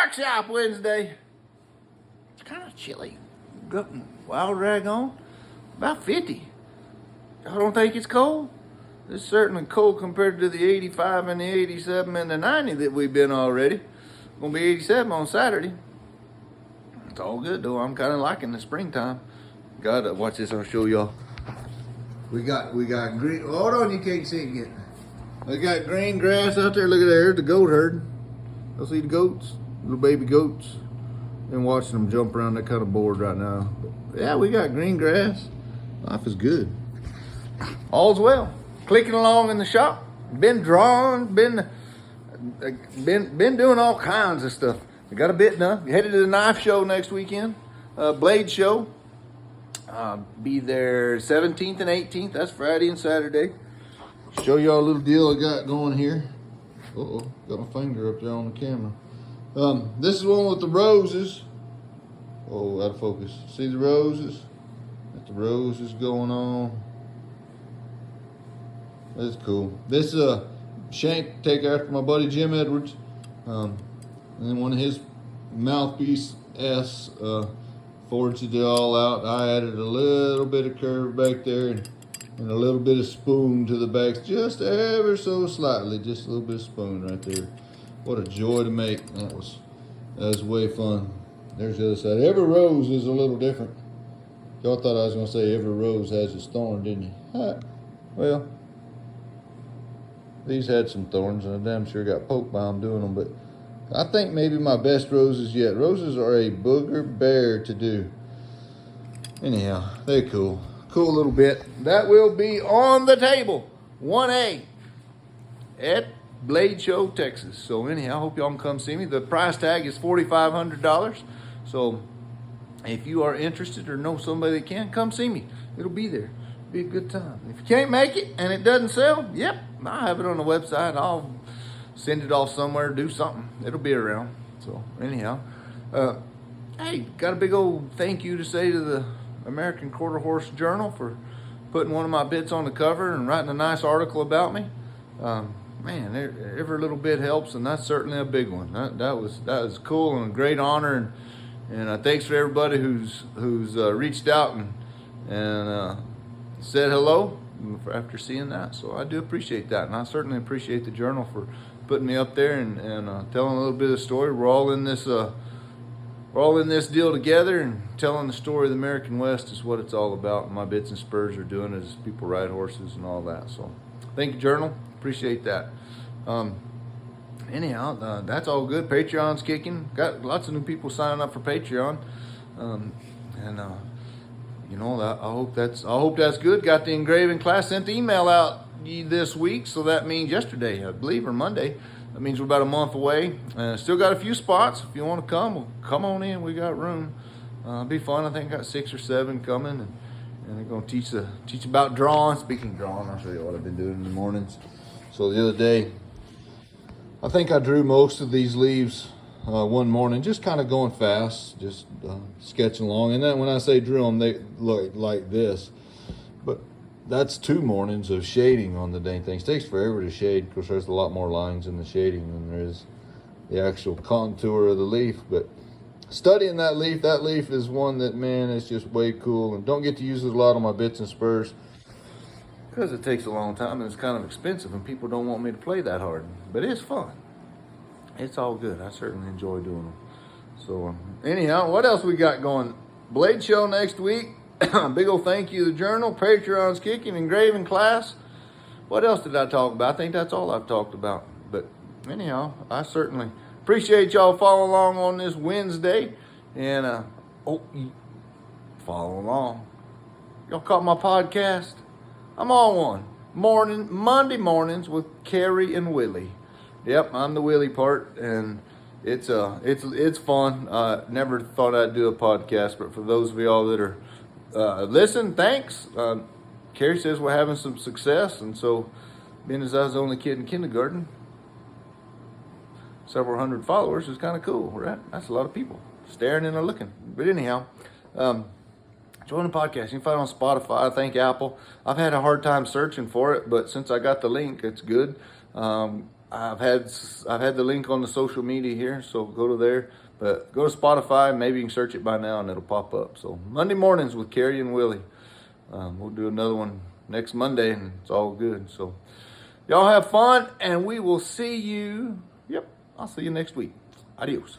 Truck Shop Wednesday. It's kind of chilly. Got wild rag on. About 50. Y'all don't think it's cold? It's certainly cold compared to the 85 and the 87 and the 90 that we've been already. Gonna be 87 on Saturday. It's all good though. I'm kind of liking the springtime. Gotta watch this. I'll show y'all. We got green. Hold on, you can't see it yet. We got green grass out there. Look at there, the goat herd. You'll see the goats, little baby goats. Been watching them jump around. They're kind of bored right now. But yeah, we got green grass. Life is good. All's well. Clicking along in the shop. Been drawing. Been doing all kinds of stuff. We got a bit done. Headed to the knife show next weekend. Blade show. Be there 17th and 18th. That's Friday and Saturday. Show y'all a little deal I got going here. Uh-oh, got my finger up there on the camera. This is one with the roses. Oh, out of focus. See the roses? Got the roses going on. That's cool. This shank take after my buddy Jim Edwards. And then one of his mouthpiece S forged it all out. I added a little bit of curve back there and a little bit of spoon to the backs, just ever so slightly, just a little bit of spoon right there. What a joy to make. That was way fun. There's the other side. Every rose is a little different. Y'all thought I was gonna say every rose has its thorn, didn't you? Well, these had some thorns and I damn sure got poked by them doing them, but I think maybe my best roses yet. Roses are a booger bear to do. Anyhow, they're cool. Cool little bit. That will be on the table, 1A, at Blade Show, Texas. So anyhow, I hope y'all can come see me. The price tag is $4,500. So if you are interested or know somebody that can, come see me. It'll be there. It'll be a good time. If you can't make it and it doesn't sell, yep, I'll have it on the website. I'll send it off somewhere, do something. It'll be around. So anyhow, hey, got a big old thank you to say to the American Quarter Horse Journal for putting one of my bits on the cover and writing a nice article about me. Man, every little bit helps, and that's certainly a big one. That was cool and a great honor, and thanks for everybody who's reached out and said hello after seeing that. So I do appreciate that, and I certainly appreciate the Journal for putting me up there and telling a little bit of the story. We're all in this deal together, and telling the story of the American West is what it's all about. And my bits and spurs are doing it as people ride horses and all that. So thank you, Journal. Appreciate that. Anyhow, that's all good. Patreon's kicking. Got lots of new people signing up for Patreon. You know, I hope that's good. Got the engraving class. Sent the email out this week, so that means yesterday, I believe, or Monday. That means we're about a month away. Still got a few spots. If you want to come, well, come on in. We got room. It'll be fun. I think I got 6 or 7 coming, and they're going to teach about drawing. Speaking of drawing, I'll show you what I've been doing in the mornings. So the other day, I think I drew most of these leaves one morning, just kind of going fast, just sketching along. And then when I say drew them, they look like this. But that's 2 mornings of shading on the dang things. It takes forever to shade. Of course, there's a lot more lines in the shading than there is the actual contour of the leaf. But studying that leaf is one that, man, it's just way cool. And don't get to use it a lot on my bits and spurs, because it takes a long time and it's kind of expensive and people don't want me to play that hard. But it's fun. It's all good. I certainly enjoy doing them. So anyhow, what else we got going? Blade Show next week. Big old thank you to the Journal. Patreon's kicking. Engraving class. What else did I talk about? I think that's all I've talked about. But anyhow, I certainly appreciate y'all following along on this Wednesday. And follow along. Y'all caught my podcast? I'm on one. Monday mornings with Carrie and Willie. Yep, I'm the Willie part, and it's fun. Never thought I'd do a podcast, but for those of y'all that are listen, thanks. Carrie says we're having some success, and so being as I was the only kid in kindergarten, several hundred followers is kind of cool, right? That's a lot of people staring and looking. But anyhow, join the podcast. You can find it on Spotify. I think Apple. I've had a hard time searching for it, but since I got the link, it's good. I've had the link on the social media here, so go to there. But go to Spotify, maybe you can search it by now and it'll pop up. So Monday mornings with Carrie and Willie. We'll do another one next Monday, and it's all good. So y'all have fun, and we will see you. Yep, I'll see you next week. Adios.